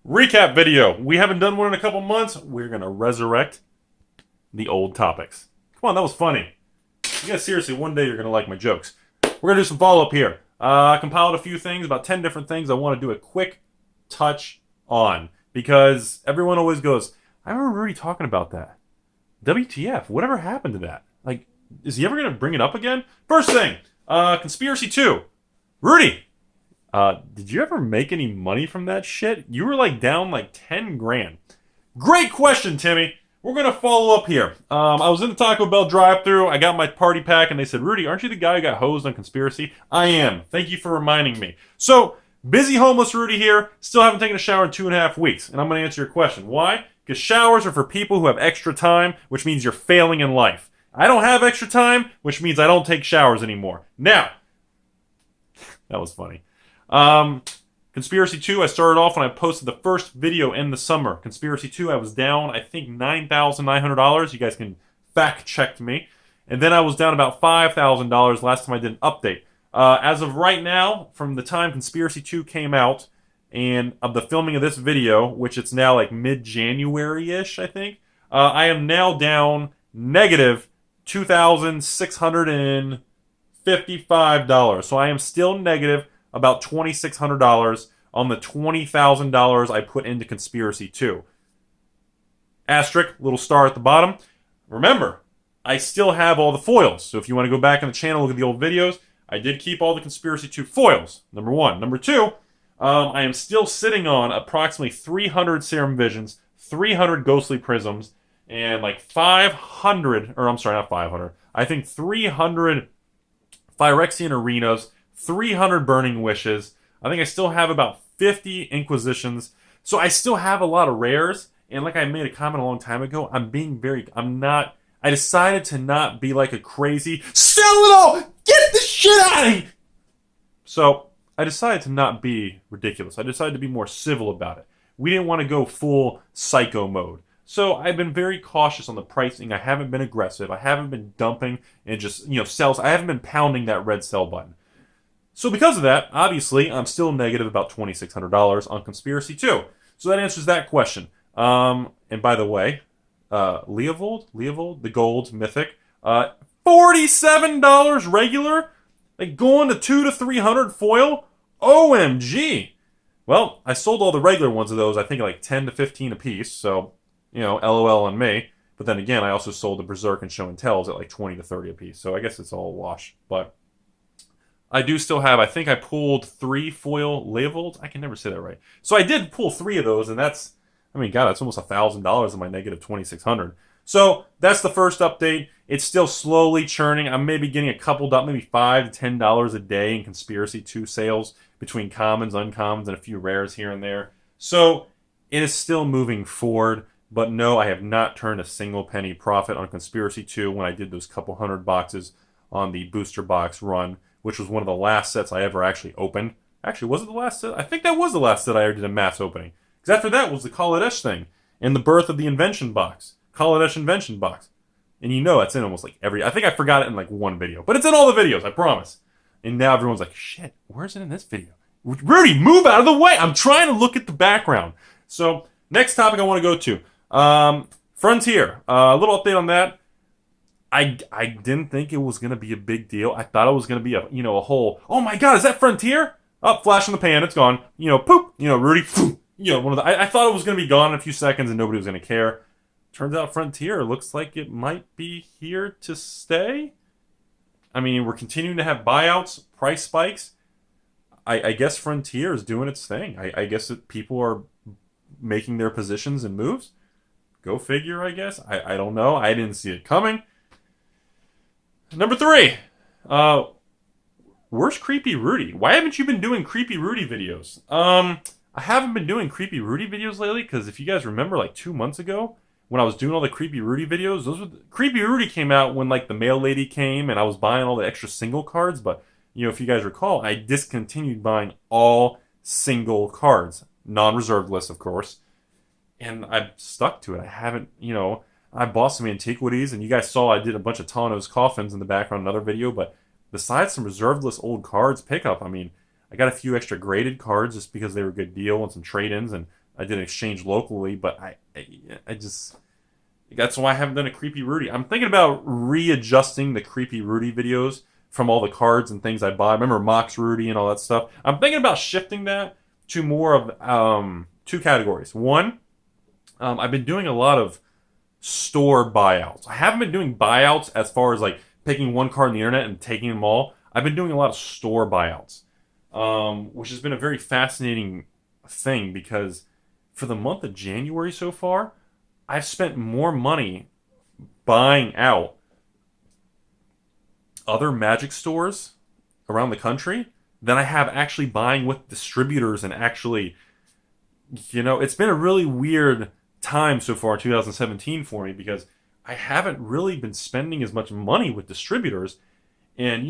Recap video. We haven't done one in a couple months. We're going to resurrect the old topics. Come on, that was funny. You guys, seriously, one day you're going to like my jokes. We're going to do some follow-up here. I compiled a few things, about 10 different things I want to do a quick touch on. Because everyone always goes, I remember Rudy talking about that. WTF, whatever happened to that? Like, is he ever going to bring it up again? First thing, Conspiracy 2. Rudy, did you ever make any money from that shit? You were like down like 10 grand. Great question, Timmy. We're going to follow up here. I was in the Taco Bell drive-thru. I got my party pack, and they said, Rudy, aren't you the guy who got hosed on Conspiracy? I am. Thank you for reminding me. So, busy homeless Rudy here. Still haven't taken a shower in 2.5 weeks, and I'm going to answer your question. Why? Because showers are for people who have extra time, which means you're failing in life. I don't have extra time, which means I don't take showers anymore. Now, that was funny. Conspiracy 2, I started off when I posted the first video in the summer. Conspiracy 2, I was down, I think, $9,900. You guys can fact check me. And then I was down about $5,000 last time I did an update. As of right now, from the time Conspiracy 2 came out, and of the filming of this video, which it's now like mid-January-ish, I think, I am now down negative $2,655. So I am still negative about $2,600 on the $20,000 I put into Conspiracy 2. Asterisk, little star at the bottom. Remember, I still have all the foils. So if you want to go back on the channel, look at the old videos, I did keep all the Conspiracy 2 foils, number one. Number two, I am still sitting on approximately 300 Serum Visions, 300 Ghostly Prisms, and like 500, or I'm sorry, not 500, I think 300 Phyrexian Arenas, 300 Burning Wishes. I think I still have about 50 Inquisitions. So I still have a lot of rares. And like I made a comment a long time ago, I decided to not be like a crazy, sell it all! Get the shit out of here! So I decided to not be ridiculous. I decided to be more civil about it. We didn't want to go full psycho mode. So I've been very cautious on the pricing. I haven't been aggressive. I haven't been dumping and just, sells. I haven't been pounding that red sell button. So because of that, obviously, I'm still negative about $2,600 on Conspiracy 2. So that answers that question. And by the way, Leovold, the gold mythic, $47 regular, like going to 200 to 300 foil. OMG! Well, I sold all the regular ones of those. I think like 10 to 15 a piece. So, LOL on me. But then again, I also sold the Berserk and Show and Tells at like 20 to 30 a piece. So I guess it's all a wash. But I do still have, I think I pulled 3 foil Leovolds. I can never say that right. So I did pull 3 of those, and that's almost $1,000 of my negative 2,600. So that's the first update. It's still slowly churning. I'm maybe getting a couple, maybe $5 to $10 a day in Conspiracy 2 sales between commons, uncommons, and a few rares here and there. So it is still moving forward. But no, I have not turned a single penny profit on Conspiracy 2 when I did those couple hundred boxes on the booster box run, which was one of the last sets I ever actually opened. Actually, was it the last set? I think that was the last set I ever did a mass opening. Because after that was the Kaladesh thing, and the birth of the Invention box. Kaladesh Invention box. And that's in almost like I think I forgot it in like one video. But it's in all the videos, I promise. And now everyone's like, shit, where's it in this video? Rudy, move out of the way! I'm trying to look at the background. So, next topic I want to go to. Frontier. A little update on that. I didn't think it was going to be a big deal. I thought it was going to be a whole, oh my god, is that Frontier? Oh, flash in the pan, it's gone. Poop. Rudy, poof. I thought it was going to be gone in a few seconds and nobody was going to care. Turns out Frontier looks like it might be here to stay. We're continuing to have buyouts, price spikes. I guess Frontier is doing its thing. I guess that people are making their positions and moves. Go figure, I guess. I don't know. I didn't see it coming. Number 3. Where's Creepy Rudy? Why haven't you been doing Creepy Rudy videos? I haven't been doing Creepy Rudy videos lately because if you guys remember, like 2 months ago, when I was doing all the Creepy Rudy videos, Creepy Rudy came out when like the mail lady came and I was buying all the extra single cards. But if you guys recall, I discontinued buying all single cards, non-reserved list, of course, and I've stuck to it. I haven't, I bought some antiquities, and you guys saw I did a bunch of Tano's coffins in the background in another video, but besides some reserved list old cards pickup, I got a few extra graded cards just because they were a good deal and some trade-ins, and I did an exchange locally, but I just that's why I haven't done a Creepy Rudy. I'm thinking about readjusting the Creepy Rudy videos from all the cards and things I buy. I remember Mox Rudy and all that stuff. I'm thinking about shifting that to more of two categories. One, I've been doing a lot of store buyouts. I haven't been doing buyouts as far as like picking one card on the internet and taking them all. I've been doing a lot of store buyouts, which has been a very fascinating thing because for the month of January so far, I've spent more money buying out other Magic stores around the country than I have actually buying with distributors and actually, it's been a really weird time so far in 2017 for me because I haven't really been spending as much money with distributors. And,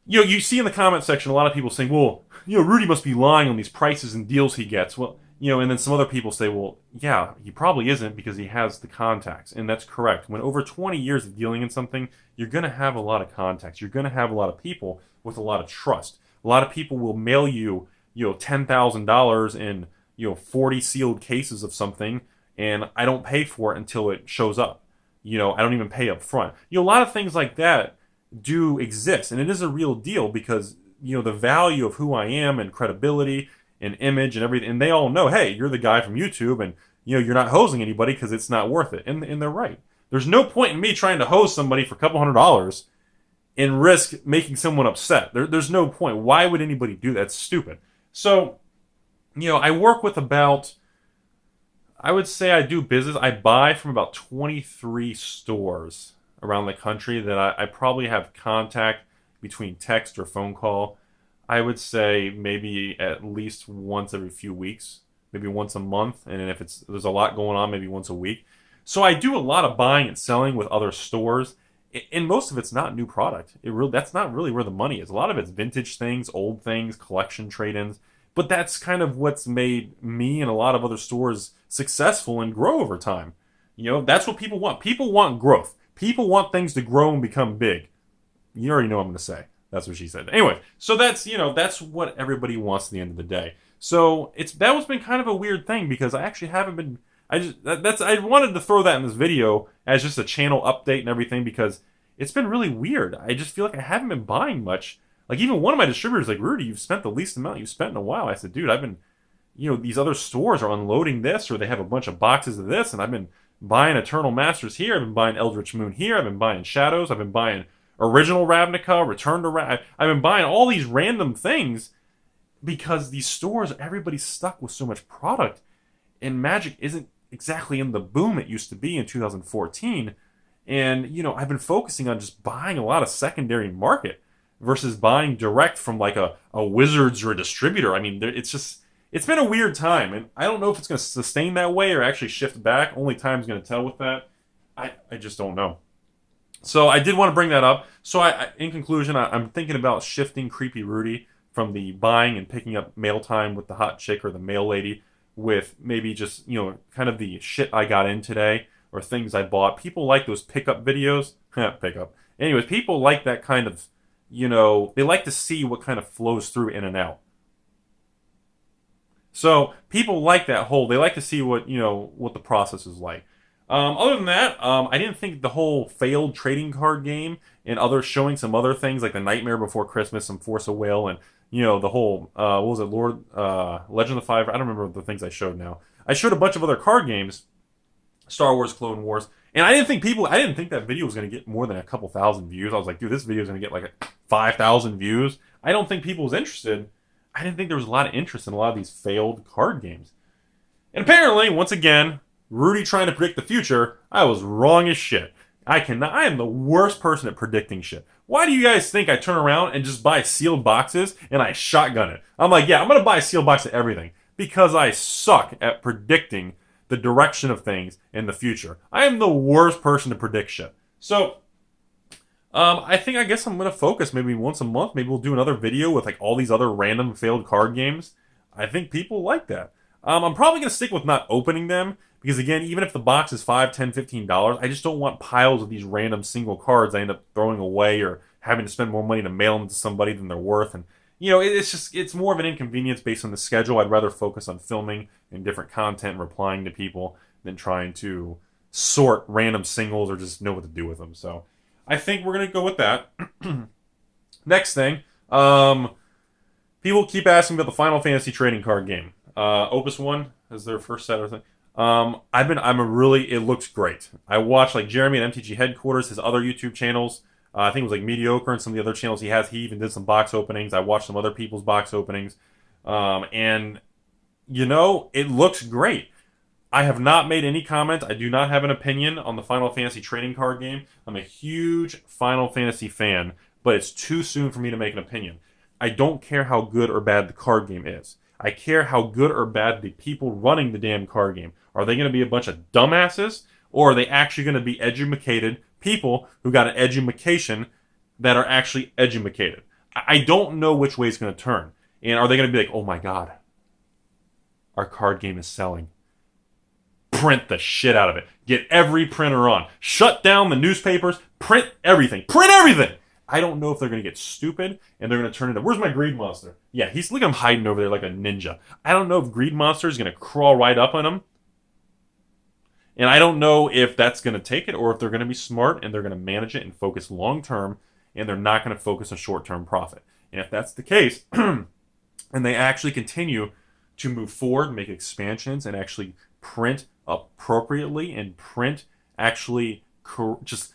you see in the comment section a lot of people saying, well, Rudy must be lying on these prices and deals he gets. Well, and then some other people say, well, yeah, he probably isn't because he has the contacts. And that's correct. When over 20 years of dealing in something, you're going to have a lot of contacts. You're going to have a lot of people with a lot of trust. A lot of people will mail you, $10,000 in, 40 sealed cases of something, and I don't pay for it until it shows up. I don't even pay up front. A lot of things like that do exist, and it is a real deal because, the value of who I am and credibility and image and everything, and they all know, hey, you're the guy from YouTube, and you're not hosing anybody because it's not worth it, and they're right. There's no point in me trying to hose somebody for a couple $100 and risk making someone upset. There's no point. Why would anybody do that? It's stupid. So, I work with I would say I do business. I buy from about 23 stores around the country that I probably have contact between text or phone call. I would say maybe at least once every few weeks, maybe once a month, and if there's a lot going on, maybe once a week. So I do a lot of buying and selling with other stores, and most of it's not new product. That's not really where the money is. A lot of it's vintage things, old things, collection trade-ins, but that's kind of what's made me and a lot of other stores successful and grow over time. That's what people want. People want growth. People want things to grow and become big. You already know what I'm going to say. That's what she said. Anyway, so that's what everybody wants at the end of the day. So that was been kind of a weird thing because I actually haven't been. I wanted to throw that in this video as just a channel update and everything because it's been really weird. I just feel like I haven't been buying much. Like even one of my distributors, like Rudy, you've spent the least amount you've spent in a while. I said, dude, I've been, these other stores are unloading this, or they have a bunch of boxes of this, and I've been buying Eternal Masters here. I've been buying Eldritch Moon here. I've been buying Shadows. I've been buying Original Ravnica, Return to I've been buying all these random things because these stores, everybody's stuck with so much product, and Magic isn't exactly in the boom it used to be in 2014. And, I've been focusing on just buying a lot of secondary market versus buying direct from like a Wizards or a distributor. I mean, it's been a weird time, and I don't know if it's going to sustain that way or actually shift back. Only time's going to tell with that. I just don't know. So I did want to bring that up. So in conclusion, I'm thinking about shifting Creepy Rudy from the buying and picking up mail time with the hot chick or the mail lady with maybe just, kind of the shit I got in today or things I bought. People like those pickup videos. Pickup. Anyways, people like that kind of, they like to see what kind of flows through in and out. So people like that they like to see what the process is like. Other than that, I didn't think the whole failed trading card game and showing some other things like the Nightmare Before Christmas, some Force of Will, and the whole what was it, Legend of the Five? I don't remember the things I showed now. I showed a bunch of other card games, Star Wars, Clone Wars, and I didn't think that video was going to get more than a couple thousand views. I was like, dude, this video is going to get like 5,000 views. I don't think people was interested. I didn't think there was a lot of interest in a lot of these failed card games. And apparently, once again, Rudy trying to predict the future, I was wrong as shit. I am the worst person at predicting shit. Why do you guys think I turn around and just buy sealed boxes and I shotgun it? I'm like, yeah, I'm going to buy a sealed box of everything because I suck at predicting the direction of things in the future. I am the worst person to predict shit. So, I guess I'm going to focus maybe once a month. Maybe we'll do another video with like all these other random failed card games. I think people like that. I'm probably going to stick with not opening them because, again, even if the box is $5, $10, $15, I just don't want piles of these random single cards I end up throwing away or having to spend more money to mail them to somebody than they're worth. And, it's more of an inconvenience based on the schedule. I'd rather focus on filming and different content and replying to people than trying to sort random singles or just know what to do with them. So I think we're going to go with that. Next thing, people keep asking about the Final Fantasy trading card game. Opus 1 is their first set or thing. It looks great. I watched like Jeremy at MTG Headquarters, his other YouTube channels. I think it was like Mediocre and some of the other channels he has. He even did some box openings. I watched some other people's box openings. And it looks great. I have not made any comment. I do not have an opinion on the Final Fantasy trading card game. I'm a huge Final Fantasy fan, but it's too soon for me to make an opinion. I don't care how good or bad the card game is. I care how good or bad the people running the damn card game. Are they going to be a bunch of dumbasses, or are they actually going to be educated people who got an education that are actually educated? I don't know which way it's going to turn. And are they going to be like, oh my god, our card game is selling. Print the shit out of it. Get every printer on. Shut down the newspapers. Print everything. Print everything! I don't know if they're going to get stupid and they're going to turn into... Where's my Greed Monster? Yeah, look at him hiding over there like a ninja. I don't know if Greed Monster is going to crawl right up on him. And I don't know if that's going to take it or if they're going to be smart and they're going to manage it and focus long-term and they're not going to focus on short-term profit. And if that's the case, and they actually continue to move forward, make expansions, and actually print appropriately and just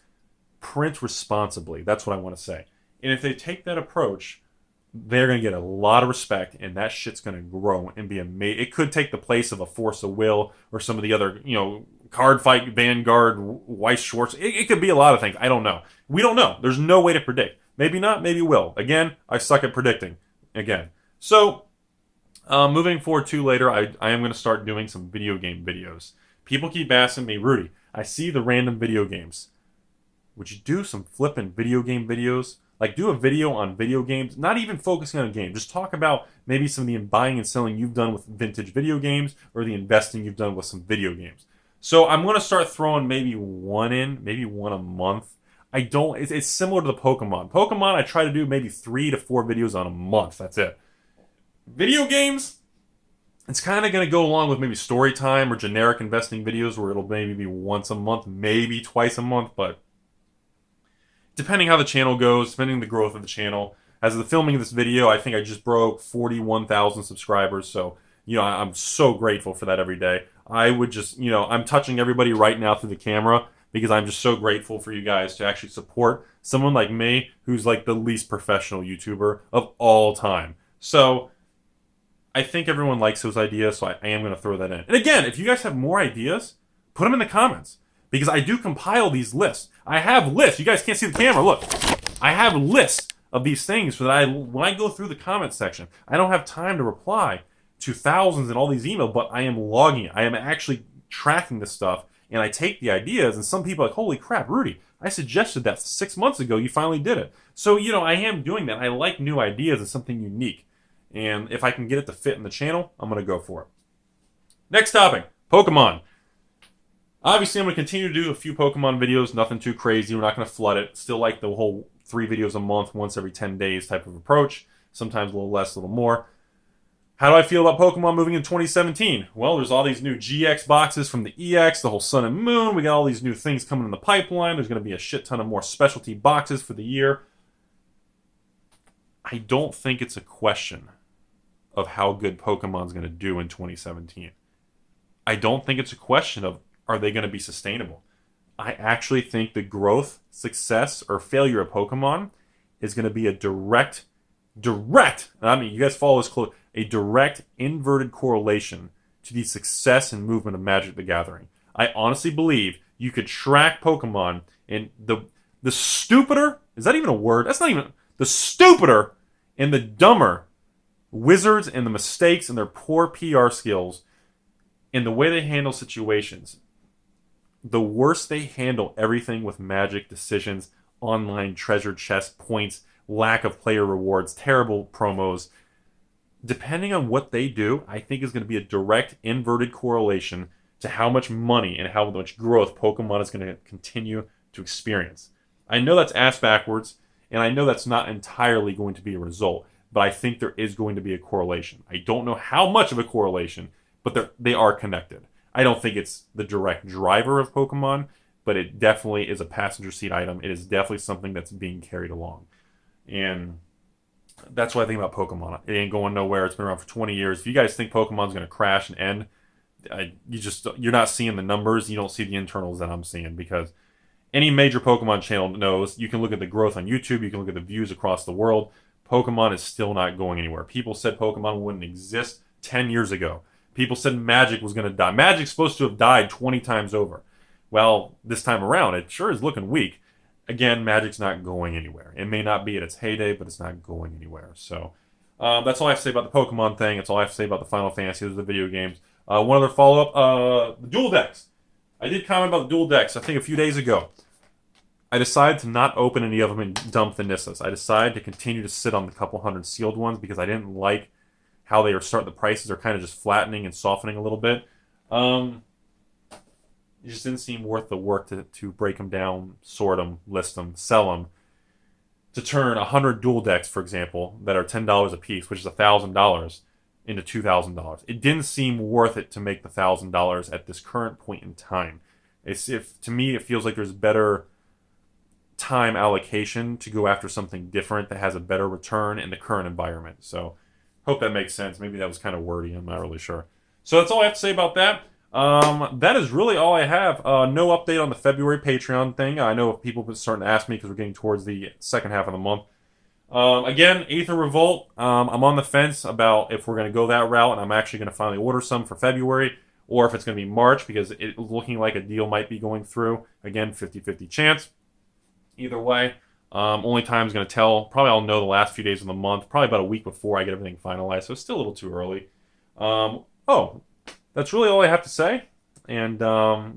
print responsibly. That's what I want to say. And if they take that approach, they're going to get a lot of respect, and that shit's going to grow and be amazing. It could take the place of a Force of Will or some of the other, Card Fight, Vanguard, Weiss Schwartz. It could be a lot of things. I don't know. We don't know. There's no way to predict. Maybe not, maybe will. Again, I suck at predicting. Again. So, moving forward to later, I am going to start doing some video game videos. People keep asking me, Rudy, I see the random video games. Would you do some flipping video game videos? Like, do a video on video games, not even focusing on a game. Just talk about maybe some of the buying and selling you've done with vintage video games or the investing you've done with some video games. So I'm going to start throwing maybe one a month. It's similar to the Pokemon. Pokemon, I try to do maybe 3 to 4 videos on a month. That's it. Video games, it's kind of going to go along with maybe story time or generic investing videos where it'll maybe be once a month, maybe twice a month, but depending how the channel goes, depending on the growth of the channel. As of the filming of this video, I think I just broke 41,000 subscribers, so, I'm so grateful for that every day. I would just, I'm touching everybody right now through the camera because I'm just so grateful for you guys to actually support someone like me who's like the least professional YouTuber of all time. So I think everyone likes those ideas, so I am going to throw that in. And again, if you guys have more ideas, put them in the comments because I do compile these lists. I have lists. You guys can't see the camera. Look, I have lists of these things so that when I go through the comment section, I don't have time to reply to thousands and all these emails, but I am logging it. I am actually tracking this stuff, and I take the ideas, and some people are like, holy crap, Rudy, I suggested that 6 months ago. You finally did it. So, I am doing that. I like new ideas and something unique. And if I can get it to fit in the channel, I'm going to go for it. Next topic, Pokemon. Obviously, I'm going to continue to do a few Pokemon videos. Nothing too crazy. We're not going to flood it. Still like the whole 3 videos a month, once every 10 days type of approach. Sometimes a little less, a little more. How do I feel about Pokemon moving in 2017? Well, there's all these new GX boxes from the EX, the whole Sun and Moon. We got all these new things coming in the pipeline. There's going to be a shit ton of more specialty boxes for the year. I don't think it's a question of how good Pokemon's going to do in 2017. I don't think it's a question of are they going to be sustainable. I actually think the growth, success, or failure of Pokemon is going to be a direct, you guys follow this close, a direct inverted correlation to the success and movement of Magic the Gathering. I honestly believe you could track Pokemon and the stupider, is that even a word? That's not even, the stupider and the dumber wizards and the mistakes and their poor PR skills and the way they handle situations, the worse they handle everything with Magic decisions, online treasure chest points, lack of player rewards, terrible promos. Depending on what they do, I think is going to be a direct inverted correlation to how much money and how much growth Pokemon is going to continue to experience. I know that's ass backwards, and I know that's not entirely going to be a result. but I think there is going to be a correlation. I don't know how much of a correlation, but they are connected. I don't think it's the direct driver of Pokemon, but it definitely is a passenger seat item. It is definitely something that's being carried along. And that's what I think about Pokemon. It ain't going nowhere. It's been around for 20 years. If you guys think Pokemon's going to crash and end, you're not seeing the numbers. You don't see the internals that I'm seeing, because any major Pokemon channel knows you can look at the growth on YouTube. You can look at the views across the world. Pokemon is still not going anywhere. People said Pokemon wouldn't exist 10 years ago. People said Magic was going to die. Magic's supposed to have died 20 times over. Well, this time around, it sure is looking weak. Again, Magic's not going anywhere. It may not be at its heyday, but it's not going anywhere. So that's all I have to say about the Pokemon thing. That's all I have to say about the Final Fantasy. Those are the video games. One other follow-up, the dual decks. I did comment about the dual decks, I think, a few days ago. I decided to not open any of them and dump the Nissas. I decided to continue to sit on the couple hundred sealed ones because I didn't like how they are starting. The prices are kind of just flattening and softening a little bit. It just didn't seem worth the work to break them down, sort them, list them, sell them. To turn 100 dual decks, for example, that are $10 a piece, which is $1,000, into $2,000. It didn't seem worth it to make the $1,000 at this current point in time. To me, it feels like there's better time allocation to go after something different that has a better return in the current environment. So, hope that makes sense. Maybe that was kind of wordy. I'm not really sure. So that's all I have to say about that. That is really all I have. No update on the February Patreon thing. I know people have been starting to ask me because we're getting towards the second half of the month. Again, Aether Revolt, I'm on the fence about if we're going to go that route, and I'm actually going to finally order some for February, or if it's going to be March, because it's looking like a deal might be going through. Again, 50-50 chance. Either way, only time's going to tell. Probably I'll know the last few days of the month, probably about a week before I get everything finalized, so it's still a little too early. That's really all I have to say. And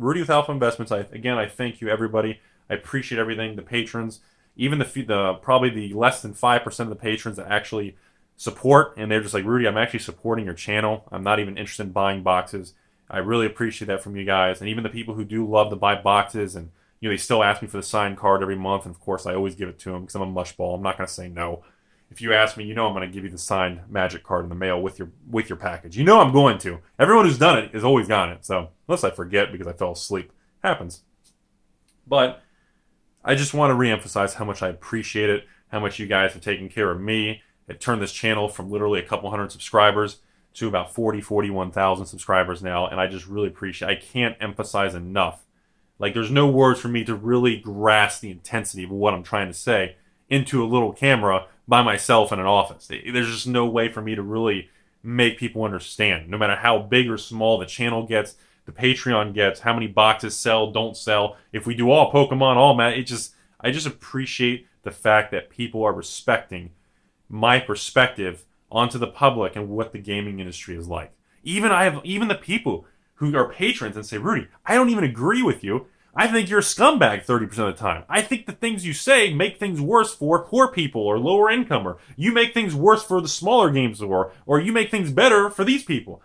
Rudy with Alpha Investments, I thank you, everybody. I appreciate everything. The patrons, even the probably the less than 5% of the patrons that actually support, and they're just like, Rudy, I'm actually supporting your channel. I'm not even interested in buying boxes. I really appreciate that from you guys. And even the people who do love to buy boxes, and they still ask me for the signed card every month, and of course I always give it to them because I'm a mushball. I'm not going to say no. If you ask me, I'm going to give you the signed Magic card in the mail with your package. I'm going to. Everyone who's done it has always gotten it. So unless I forget because I fell asleep, happens. But I just want to reemphasize how much I appreciate it, how much you guys have taken care of me. It turned this channel from literally a couple hundred subscribers to about 41,000 subscribers now, and I just really appreciate it. I can't emphasize enough. Like, there's no words for me to really grasp the intensity of what I'm trying to say into a little camera by myself in an office. There's just no way for me to really make people understand. No matter how big or small the channel gets, the Patreon gets, how many boxes sell, don't sell. If we do all Pokemon, all I just appreciate the fact that people are respecting my perspective onto the public and what the gaming industry is like. Even the people who are patrons and say, Rudy, I don't even agree with you. I think you're a scumbag 30% of the time. I think the things you say make things worse for poor people or lower income, or you make things worse for the smaller games, or you make things better for these people.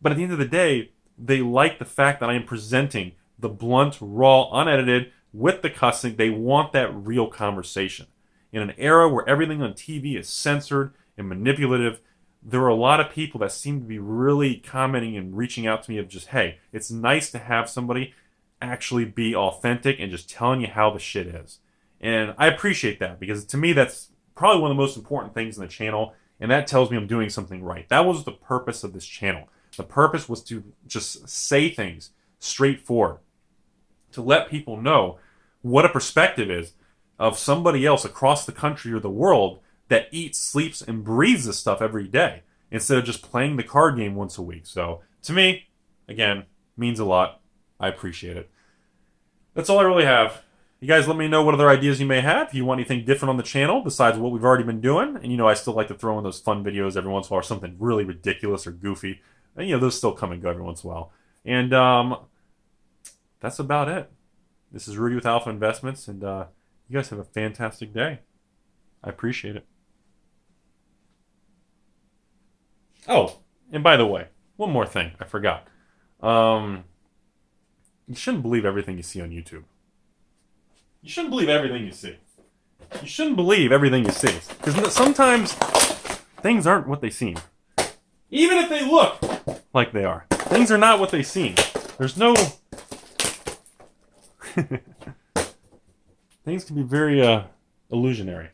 But at the end of the day, they like the fact that I am presenting the blunt, raw, unedited, with the cussing. They want that real conversation. In an era where everything on TV is censored and manipulative, there are a lot of people that seem to be really commenting and reaching out to me of just, hey, it's nice to have somebody actually be authentic and just telling you how the shit is. And I appreciate that, because to me that's probably one of the most important things in the channel, and that tells me I'm doing something right. That was the purpose of this channel. The purpose was to just say things straightforward, to let people know what a perspective is of somebody else across the country or the world that eats, sleeps, and breathes this stuff every day, instead of just playing the card game once a week. So to me, again, means a lot. I appreciate it. That's all I really have. You guys let me know what other ideas you may have. If you want anything different on the channel besides what we've already been doing. And I still like to throw in those fun videos every once in a while, or something really ridiculous or goofy. And those still come and go every once in a while. And that's about it. This is Rudy with Alpha Investments, and you guys have a fantastic day. I appreciate it. Oh, and by the way, one more thing I forgot. You shouldn't believe everything you see on YouTube. You shouldn't believe everything you see. You shouldn't believe everything you see. Because sometimes things aren't what they seem. Even if they look like they are, things are not what they seem. There's no... Things can be very illusionary.